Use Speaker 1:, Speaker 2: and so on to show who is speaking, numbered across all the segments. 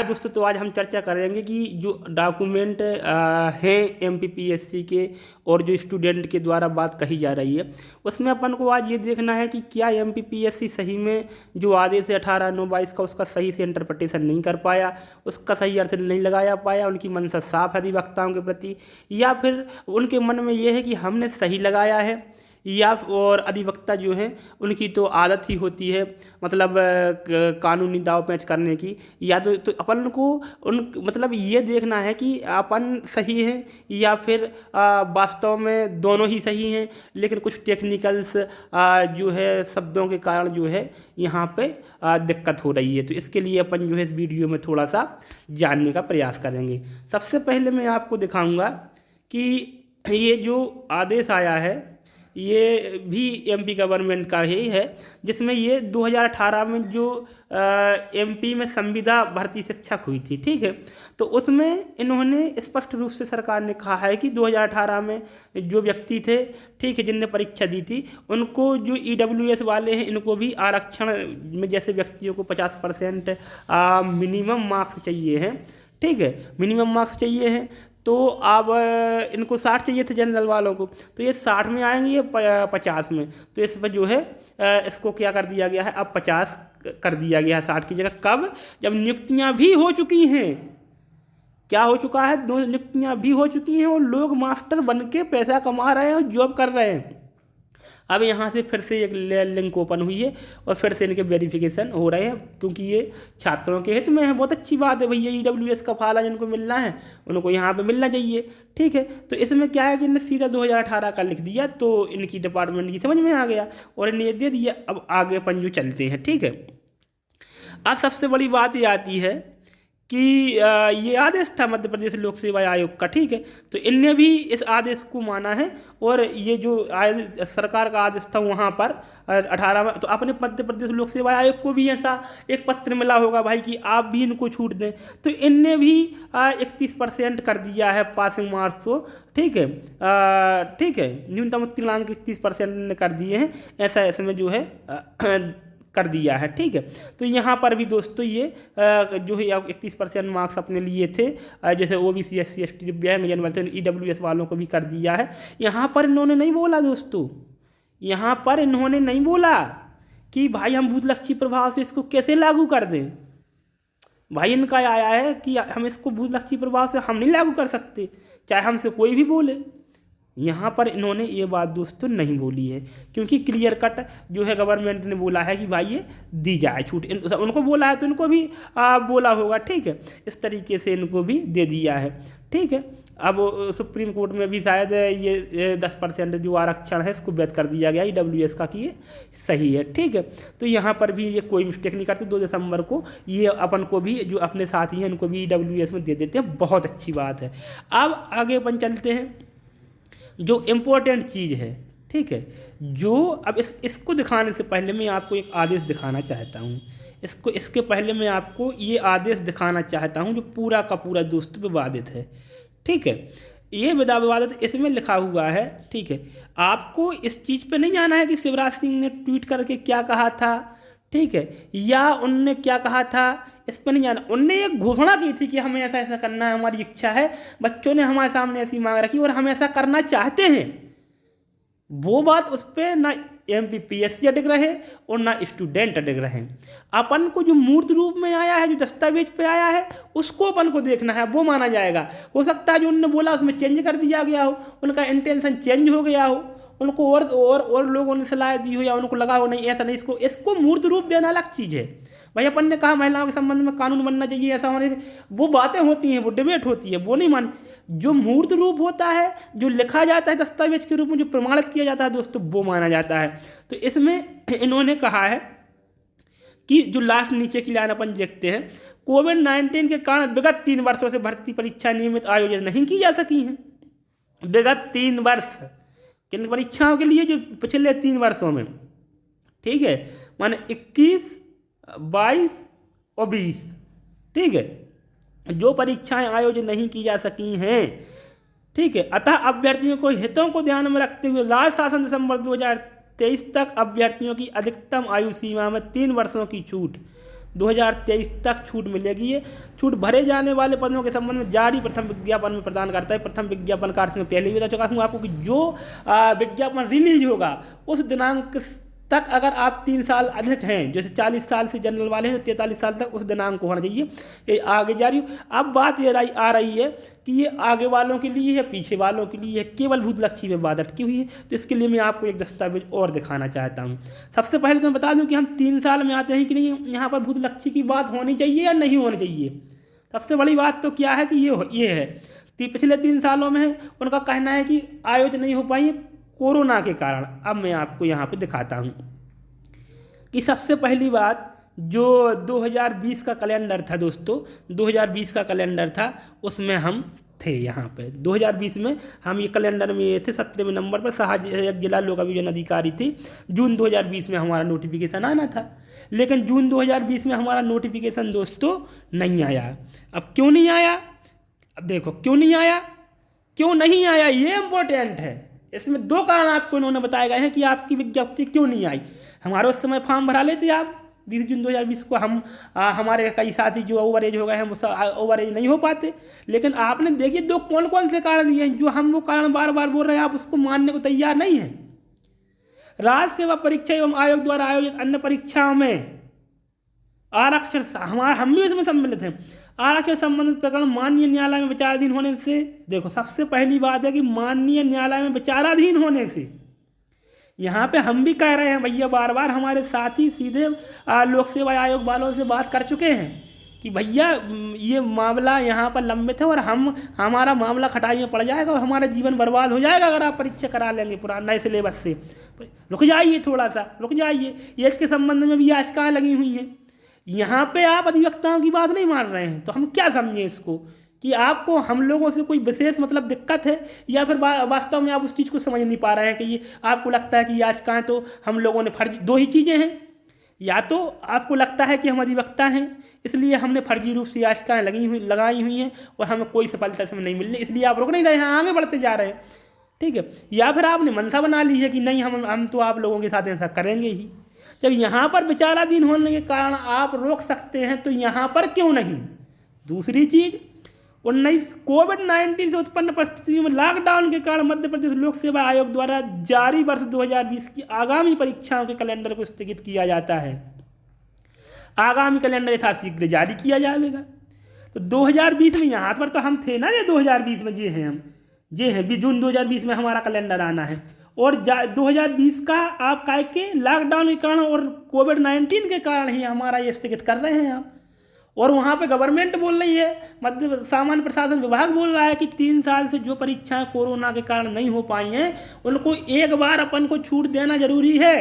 Speaker 1: दोस्तों, तो आज हम चर्चा करेंगे कि जो डॉक्यूमेंट हैं एमपीपीएससी के और जो स्टूडेंट के द्वारा बात कही जा रही है, उसमें अपन को आज ये देखना है कि क्या एमपीपीएससी सही में जो आदेश है 18/9/22 का उसका सही से इंटरप्रिटेशन नहीं कर पाया, उसका सही अर्थ नहीं लगाया पाया, उनकी मंशा साफ है अधिवक्ताओं के प्रति, या फिर उनके मन में ये है कि हमने सही लगाया है, या और अधिवक्ता जो हैं उनकी तो आदत ही होती है मतलब कानूनी दाव पेंच करने की, या तो अपन को उन मतलब ये देखना है कि अपन सही हैं या फिर वास्तव में दोनों ही सही हैं, लेकिन कुछ टेक्निकल्स जो है शब्दों के कारण जो है यहाँ पे दिक्कत हो रही है। तो इसके लिए अपन जो है इस वीडियो में थोड़ा सा जानने का प्रयास करेंगे। सबसे पहले मैं आपको दिखाऊंगा कि ये जो आदेश आया है ये भी एमपी गवर्नमेंट का ही है, जिसमें ये 2018 में जो एमपी में संविदा भर्ती शिक्षक हुई थी, ठीक है, तो उसमें इन्होंने स्पष्ट रूप से सरकार ने कहा है कि 2018 में जो व्यक्ति थे, ठीक है, जिनने परीक्षा दी थी, उनको जो ईडब्ल्यूएस वाले हैं इनको भी आरक्षण में जैसे व्यक्तियों को 50% मिनिमम मार्क्स चाहिए हैं, ठीक है, मिनिमम मार्क्स चाहिए हैं। तो अब इनको 60 चाहिए थे जनरल वालों को, तो ये 60 में आएंगे, ये 50 में, तो इस पर जो है इसको क्या कर दिया गया है, अब 50 कर दिया गया है 60 की जगह। कब? जब नियुक्तियां भी हो चुकी हैं। क्या हो चुका है? 2 नियुक्तियां भी हो चुकी हैं और लोग मास्टर बन के पैसा कमा रहे हैं और जॉब कर रहे हैं। अब यहाँ से फिर से एक लिंक ओपन हुई है और फिर से इनके वेरिफिकेशन हो रहे हैं, क्योंकि ये छात्रों के हित में है। बहुत अच्छी बात है भैया, ईडब्ल्यूएस का फाला जिनको मिलना है उनको यहाँ पे मिलना चाहिए, ठीक है। तो इसमें क्या है कि इन्हें सीधा 2018 का लिख दिया, तो इनकी डिपार्टमेंट की समझ में आ गया और इन्हें ये दे दिया। अब आगे अपन जो चलते हैं, ठीक है। अब सबसे बड़ी बात ये आती है कि ये आदेश था मध्य प्रदेश लोक सेवा आयोग का, ठीक है, तो इनने भी इस आदेश को माना है और ये जो सरकार का आदेश था वहाँ पर 18 में, तो अपने मध्य प्रदेश लोक सेवा आयोग को भी ऐसा एक पत्र मिला होगा भाई कि आप भी इनको छूट दें, तो इनने भी 31% कर दिया है पासिंग मार्क्स को, ठीक है, ठीक है, न्यूनतम उत्तीर्णांक 31% कर दिए हैं, ऐसा इसमें जो है कर दिया है, ठीक है। तो यहाँ पर भी दोस्तों ये जो है 31% मार्क्स अपने लिए थे, जैसे ओबीसी SC ST दिव्यांग जनरल ईडब्ल्यूएस वालों को भी कर दिया है। यहाँ पर इन्होंने नहीं बोला दोस्तों, यहाँ पर इन्होंने नहीं बोला कि भाई हम भूतलक्षी प्रभाव से इसको कैसे लागू कर दें। भाई इनका आया है कि हम इसको भूतलक्षी प्रभाव से हम नहीं लागू कर सकते, चाहे हमसे कोई भी बोले। यहाँ पर इन्होंने ये बात दोस्तों नहीं बोली है, क्योंकि क्लियर कट जो है गवर्नमेंट ने बोला है कि भाई ये दी जाए छूट। उनको बोला है तो इनको भी बोला होगा, ठीक है, इस तरीके से इनको भी दे दिया है, ठीक है। अब सुप्रीम कोर्ट में भी शायद ये 10% जो आरक्षण है इसको वैध कर दिया गया ईडब्ल्यूएस का कि ये सही है, ठीक है। तो यहाँ पर भी ये कोई मिस्टेक नहीं करते, 2 दिसंबर को ये अपन को भी जो अपने साथी हैं उनको भी ईडब्ल्यूएस में दे देते हैं, बहुत अच्छी बात है। अब आगे अपन चलते हैं, जो इम्पोर्टेंट चीज़ है, ठीक है, जो अब इसको दिखाने से पहले मैं आपको एक आदेश दिखाना चाहता हूँ। इसके पहले मैं आपको ये आदेश दिखाना चाहता हूँ जो पूरा का पूरा दोस्तों विवादित है, ठीक है। ये विवादित इसमें लिखा हुआ है, ठीक है। आपको इस चीज़ पे नहीं जाना है कि शिवराज सिंह ने ट्वीट करके क्या कहा था, ठीक है, या उनने क्या कहा था, इस पर नहीं जाना। उनने एक घोषणा की थी कि हमें ऐसा ऐसा करना है, हमारी इच्छा है, बच्चों ने हमारे सामने ऐसी मांग रखी और हम ऐसा करना चाहते हैं। वो बात उस पर ना एमपीपीएससी अटक रहे और ना स्टूडेंट अटक रहे। अपन को जो मूर्त रूप में आया है, जो दस्तावेज पे आया है, उसको अपन को देखना है, वो माना जाएगा। हो सकता है जो उन्होंने बोला उसमें चेंज कर दिया गया हो, उनका इंटेंशन चेंज हो गया हो, उनको और लोगों ने सलाह दी हो, या उनको लगा हो नहीं ऐसा नहीं, इसको मूर्त रूप देना अलग चीज़ है। भाई अपन ने कहा महिलाओं के संबंध में कानून बनना चाहिए, ऐसा होने, वो बातें होती हैं, वो डिबेट होती है, वो नहीं मान। जो मूर्त रूप होता है, जो लिखा जाता है दस्तावेज के रूप में, जो प्रमाणित किया जाता है दोस्तों, वो माना जाता है। तो इसमें इन्होंने कहा है कि जो लास्ट नीचे की लाइन अपन देखते हैं, कोविड-19 के कारण विगत 3 वर्षों से भर्ती परीक्षा नियमित आयोजित नहीं की जा सकी हैं। विगत 3 वर्ष किन परीक्षाओं के लिए? जो पिछले 3 वर्षों में, ठीक है, माने 21, 22 और 20, ठीक है, जो परीक्षाएं आयोजित नहीं की जा सकी हैं, ठीक है। अतः अभ्यर्थियों को हितों को ध्यान में रखते हुए राज्य शासन दिसंबर 2023 तक अभ्यर्थियों की अधिकतम आयु सीमा में 3 वर्षों की छूट 2023 तक छूट मिलेगी। ये छूट भरे जाने वाले पदों के संबंध में जारी प्रथम विज्ञापन में प्रदान करता है। प्रथम विज्ञापन का अर्थ में पहले ही बता चुका हूँ आपको कि जो विज्ञापन रिलीज होगा उस दिनांक तक अगर आप 3 साल अधिक हैं, जैसे 40 साल से जनरल वाले हैं तो 43 साल तक उस दिनांक को होना चाहिए। ये आगे जारी अब बात ये आ रही है कि ये आगे वालों के लिए है, पीछे वालों के लिए है, केवल भूतलक्षी में बात अटकी हुई है। तो इसके लिए मैं आपको एक दस्तावेज और दिखाना चाहता हूँ। सबसे पहले तो मैं बता दूँ कि हम 3 साल में आते हैं कि नहीं, यहाँ पर भूतलक्षी की बात होनी चाहिए या नहीं होनी चाहिए। सबसे बड़ी बात तो क्या है कि ये है कि पिछले 3 सालों में उनका कहना है कि आयोजित नहीं हो पाई कोरोना के कारण। अब मैं आपको यहाँ पे दिखाता हूँ कि सबसे पहली बात जो 2020 का कैलेंडर था दोस्तों, 2020 का कैलेंडर था उसमें हम थे यहाँ पे। 2020 में हम ये कैलेंडर में ये थे 17वें नंबर पर सहायक जिला लोक अभियोजन अधिकारी थे। जून 2020 में हमारा नोटिफिकेशन आना था, लेकिन जून 2020 में हमारा नोटिफिकेशन दोस्तों नहीं आया। अब क्यों नहीं आया, अब देखो क्यों नहीं आया, क्यों नहीं आया ये इम्पोर्टेंट है। इसमें 2 कारण आपको इन्होंने बताए गए हैं कि आपकी विज्ञप्ति क्यों नहीं आई। हमारे उस समय फॉर्म भरा लेते आप 20 जून 2020 को। हम हमारे कई साथी जो ओवर एज हो गए हैं वो ओवर एज नहीं हो पाते, लेकिन आपने देखिए 2 कौन कौन से कारण दिए हैं, जो हम वो कारण बार बार बोल रहे हैं आप उसको मानने को तैयार नहीं हैं। राज्य सेवा परीक्षा एवं आयोग द्वारा आयोजित अन्य परीक्षाओं में आरक्षण, हम भी उसमें सम्मिलित हैं, आरक्षण संबंधित प्रकरण माननीय न्यायालय में विचाराधीन होने से, देखो सबसे पहली बात है कि माननीय न्यायालय में विचाराधीन होने से, यहाँ पे हम भी कह रहे हैं भैया, बार बार हमारे साथी सीधे लोक सेवा आयोग वालों से बात कर चुके हैं कि भैया ये मामला यहाँ पर लंबित है और हमारा मामला खटाई में पड़ जाएगा और हमारा जीवन बर्बाद हो जाएगा अगर आप परीक्षा करा लेंगे पुराना नए सिलेबस से। रुक जाइए, थोड़ा सा रुक जाइए। ये इसके संबंध में भी याचिकाएं लगी हुई हैं। यहाँ पे आप अधिवक्ताओं की बात नहीं मान रहे हैं, तो हम क्या समझें इसको कि आपको हम लोगों से कोई विशेष मतलब दिक्कत है, या फिर वास्तव में आप उस चीज़ को समझ नहीं पा रहे हैं कि ये आपको लगता है कि याचिकाएं तो हम लोगों ने फर्जी, 2 ही चीज़ें हैं, या तो आपको लगता है कि हम अधिवक्ता हैं इसलिए हमने फर्जी रूप से याचिकाएं लगाई हुई हैं और हमें कोई सफलता इसमें नहीं मिल रही, इसलिए आप रुक नहीं रहे हैं, आगे बढ़ते जा रहे हैं, ठीक है। या फिर आपने मनसा बना ली है कि नहीं हम तो आप लोगों के साथ ऐसा करेंगे ही। जब यहाँ पर विचाराधीन होने के कारण आप रोक सकते हैं तो यहाँ पर क्यों नहीं। दूसरी चीज़, कोविड-19 से उत्पन्न परिस्थितियों में लॉकडाउन के कारण मध्य प्रदेश लोक सेवा आयोग द्वारा जारी वर्ष 2020 की आगामी परीक्षाओं के कैलेंडर को स्थगित किया जाता है। आगामी कैलेंडर यथाशीघ्र जारी किया जाएगा। तो 2020 में यहाँ पर तो हम थे ना, ये 2020 में जे हैं हम, जे हैं जून 2020 में हमारा कैलेंडर आना है, और 2020 का आप कह के लॉकडाउन के कारण और कोविड-19 के कारण ही हमारा ये स्थगित कर रहे हैं आप। और वहाँ पे गवर्नमेंट बोल रही है, मध्य सामान्य प्रशासन विभाग बोल रहा है कि 3 साल से जो परीक्षाएं कोरोना के कारण नहीं हो पाई हैं उनको एक बार अपन को छूट देना जरूरी है।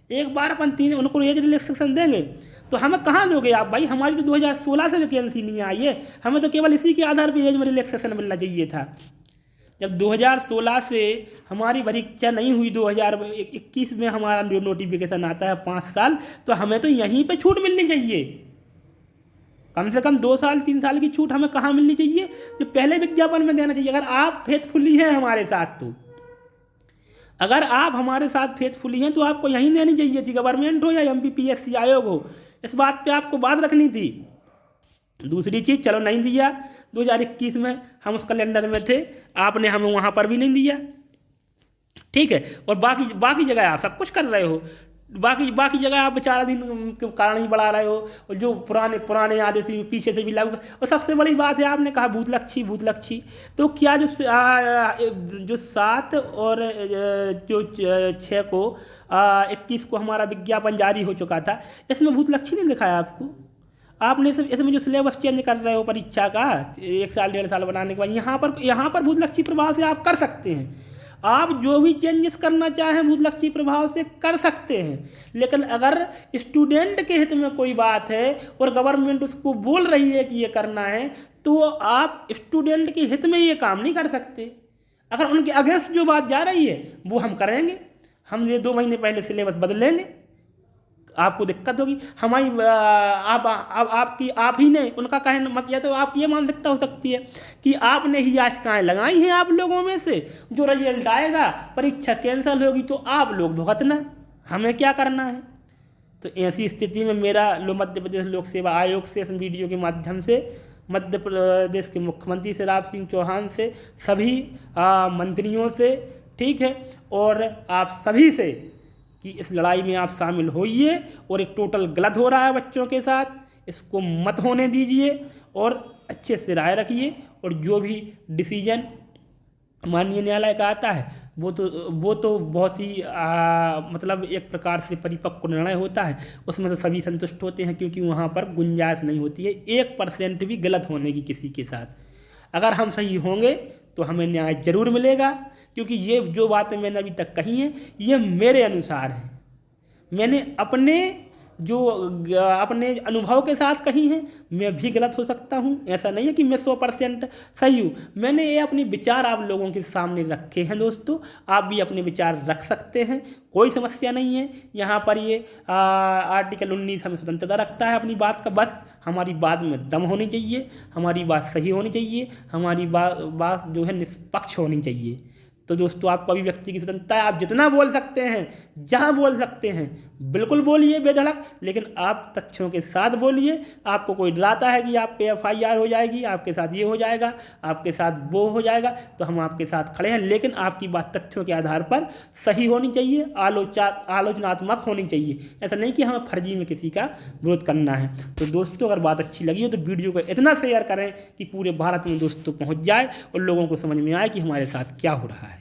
Speaker 1: एक बार अपन उनको एज रिलैक्सेशन देंगे, तो हमें कहाँ दोगे आप भाई। हमारी तो 2016 से वैकेंसी नहीं आई है, हमें तो केवल इसी के आधार पर एज में रिलैक्सेशन मिलना चाहिए था। जब 2016 से हमारी परीक्षा नहीं हुई, 2021 में हमारा जो नोटिफिकेशन आता है 5 साल, तो हमें तो यहीं पे छूट मिलनी चाहिए। कम से कम 2 साल 3 साल की छूट हमें कहाँ मिलनी चाहिए, जो पहले विज्ञापन में देना चाहिए। अगर आप फेथफुली हैं हमारे साथ, तो अगर आप हमारे साथ फेथफुली हैं तो आपको यहीं देनी चाहिए थी, गवर्नमेंट हो या MPPSC आयोग हो, इस बात पे आपको बात रखनी थी। दूसरी चीज़, चलो नहीं दिया, 2021 में हम उस कैलेंडर में थे, आपने हमें वहाँ पर भी नहीं दिया, ठीक है। और बाकी जगह आप सब कुछ कर रहे हो, बाकी जगह आप विचाराधीन के कारण ही बढ़ा रहे हो, और जो पुराने आदेश पीछे से भी लागू। और सबसे बड़ी बात है, आपने कहा भूतलक्षी, तो क्या जो 7 और जो 6 को 21 को हमारा विज्ञापन जारी हो चुका था, इसमें भूतलक्षी नहीं दिखाया आपको। आपने इसमें जो सिलेबस चेंज कर रहे हो परीक्षा का 1 साल 1.5 साल बनाने के बाद, यहाँ पर भूतलक्षी प्रभाव से आप कर सकते हैं। आप जो भी चेंजेस करना चाहें भूतलक्षी प्रभाव से कर सकते हैं, लेकिन अगर स्टूडेंट के हित में कोई बात है और गवर्नमेंट उसको बोल रही है कि ये करना है, तो आप स्टूडेंट के हित में ये काम नहीं कर सकते। अगर उनके अगेंस्ट जो बात जा रही है वो हम करेंगे, हम ये 2 महीने पहले सिलेबस बदलेंगे, आपको दिक्कत होगी। हमारी आप ही ने उनका कहना मत, या तो आप ये मानसिकता हो सकती है कि आपने ही याचिकाएं लगाई हैं आप लोगों में से, जो रिजल्ट आएगा परीक्षा कैंसिल होगी तो आप लोग भुगतना, हमें क्या करना है। तो ऐसी स्थिति में मेरा मध्य प्रदेश लोक सेवा आयोग से इस वीडियो के माध्यम से मध्य प्रदेश के मुख्यमंत्री शिवराज सिंह चौहान से, सभी मंत्रियों से, ठीक है, और आप सभी से कि इस लड़ाई में आप शामिल होइए और एक टोटल गलत हो रहा है बच्चों के साथ, इसको मत होने दीजिए और अच्छे से राय रखिए। और जो भी डिसीजन माननीय न्यायालय का आता है वो तो बहुत ही मतलब एक प्रकार से परिपक्व निर्णय होता है, उसमें तो सभी संतुष्ट होते हैं, क्योंकि वहाँ पर गुंजाइश नहीं होती है 1% भी गलत होने की किसी के साथ। अगर हम सही होंगे तो हमें न्याय जरूर मिलेगा, क्योंकि ये जो बातें मैंने अभी तक कही हैं ये मेरे अनुसार हैं, मैंने अपने अनुभव के साथ कही हैं। मैं भी गलत हो सकता हूँ, ऐसा नहीं है कि मैं 100% सही हूँ। मैंने ये अपने विचार आप लोगों के सामने रखे हैं दोस्तों, आप भी अपने विचार रख सकते हैं, कोई समस्या नहीं है। यहाँ पर ये आर्टिकल 19 हमें स्वतंत्रता रखता है अपनी बात का, बस हमारी बात में दम होनी चाहिए, हमारी बात सही होनी चाहिए, हमारी बात जो है निष्पक्ष होनी चाहिए। तो दोस्तों आपको अभिव्यक्ति की स्वतंत्रता है, आप जितना बोल सकते हैं, जहां बोल सकते हैं बिल्कुल बोलिए बेधड़क, लेकिन आप तथ्यों के साथ बोलिए। आपको कोई डराता है कि आप पे FIR हो जाएगी, आपके साथ ये हो जाएगा, आपके साथ वो हो जाएगा, तो हम आपके साथ खड़े हैं, लेकिन आपकी बात तथ्यों के आधार पर सही होनी चाहिए, आलोचनात्मक होनी चाहिए। ऐसा नहीं कि हमें फर्जी में किसी का विरोध करना है। तो दोस्तों अगर बात अच्छी लगी हो तो वीडियो को इतना शेयर करें कि पूरे भारत में दोस्तों पहुँच जाए और लोगों को समझ में आए कि हमारे साथ क्या हो रहा है।